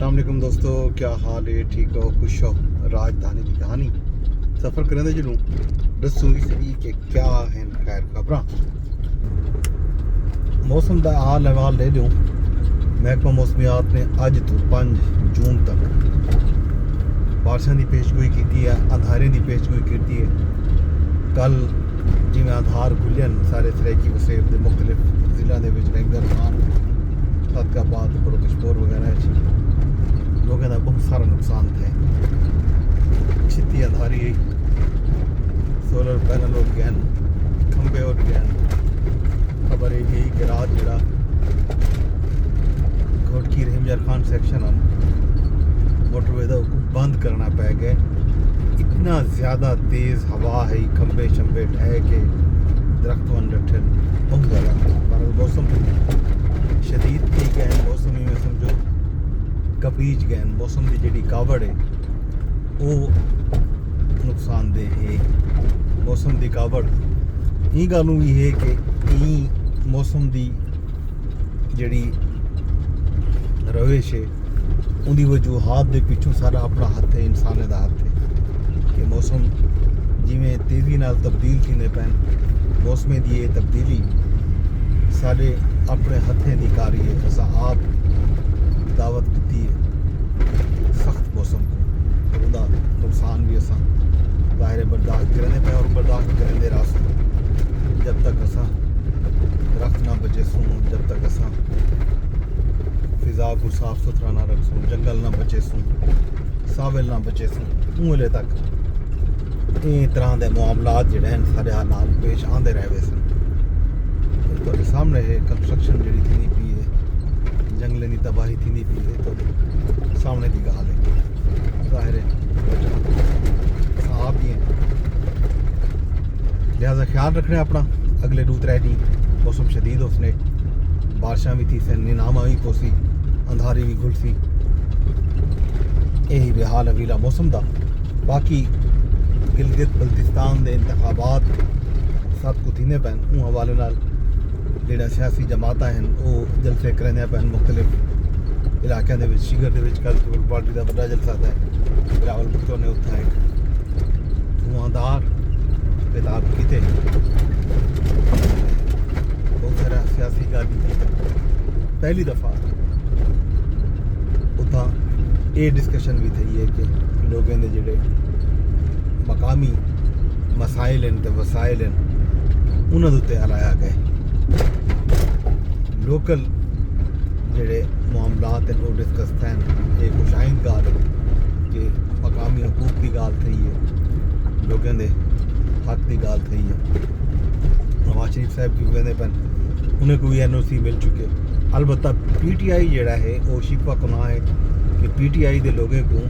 السلام علیکم دوستو، کیا حال ہے؟ ٹھیک ہو؟ خوش ہو؟ راجدھانی کی کہانی سفر کرنے دے جلوں دسوں بھی صحیح کہ کیا ہیں خیر خبراں موسم دا حال احوال دے دوں۔ محکمہ موسمیات نے اج تو 5 جون تک بارشاں دی پیشگوئی کی ہے، اندھارے دی پیشگوئی کی ہے۔ کل جی میں اندھار کھلن سارے سریکی وسیب دے مختلف ضلع دے وچ رنگر خان صدقہ آباد پروکشپور وغیرہ لوگوں کا بہت سارا نقصان تھے۔ چھتی اندھاری ہوئی، سولر پینل اٹھ گئے، کھمبے اٹھ گئے۔ خبر یہ گئی کہ رات جڑا گھوٹکی رحمجر خان سیکشن ہم موٹر وے بند کرنا پہ گئے۔ اتنا زیادہ تیز ہوا ہے، کھمبے شمبے ڈھہ کے درختوں ڈٹھن بہت زیادہ پر موسم شدید تھی گئے۔ موسم میں سمجھو کبریج گئے، موسم کی جڑی کاوڑ ہے وہ نقصان دہ ہے۔ موسم کی کاوڑ یہ گالوں بھی ہے کہ یہ موسم کی جڑی روش ہے ان کی وجوہات دے پیچھوں سارا اپنا ہاتھ ہے، انسان کا ہاتھ ہے کہ موسم جویں تیزی نال تبدیل تھینے پین، موسم کی یہ تبدیلی سارے اپنے ہتھیں دی کاری ہے۔ اساں آپ دعوت دیتی ہے سخت موسم کو، اور دا نقصان بھی اساں ظاہر برداشت کرنے پہ اور برداشت کرنے دے راستوں جب تک اساں درخت نہ بچے سوں، جب تک اساں فضا کو صاف ستھرا نہ رکھ سوں، جنگل نہ بچے سوں، ساحل نہ بچے سوں، اونلے تک این طرح دے معاملات جڑے ہیں سارے حالات پیش آندے رہے سن۔ تو سامنے ہے کنسٹرکشن جڑی تھی نہیں پی ہے، جنگلیں کی تباہی تھی نہیں پی ہے، تو سامنے کی گال ہے ظاہر ہے صاحب ہی ہیں۔ لہٰذا خیال رکھنا اپنا اگلے 2-3 دن موسم شدید ہو سنے، بارشاں بھی تھی سن، نینامہ بھی کوسی، اندھاری بھی گھل سی، یہی بحال حویلا موسم دا۔ باقی گلگت بلتستان دے انتخابات سب کو تھینے پین، اون حوالے نال جڑا سیاسی جماعتاں ہیں وہ جلسے کرنے پین مختلف علاقوں دے وچ۔ شگر دے وچ کل پیپل پارٹی دا بڑا جلسہ تھا، بلاول بھٹو نے اتھا ایک دھواں خطاب کیتے، بہت سارا سیاسی گالی کی۔ پہلی دفعہ اتھا یہ ڈسکشن بھی تھی ہے کہ لوگوں نے جڑے مقامی مسائل ہیں تے وسائل ہیں انہاں دے تے ہلایا گئے، لوکل جڑے معاملات ہیں وہ ڈسکس تھے۔ ایک خوشائند گال ہے کہ مقامی حقوق کی گال تھی ہے، لوگوں دے حق کی گال تھی ہے۔ نواز شریف صاحب کی ہوئے پن انہیں کوئی NOC مل چکے۔ البتہ PTI جڑا ہے وہ شکوہ کنا ہے کہ PTI دے لوگوں کو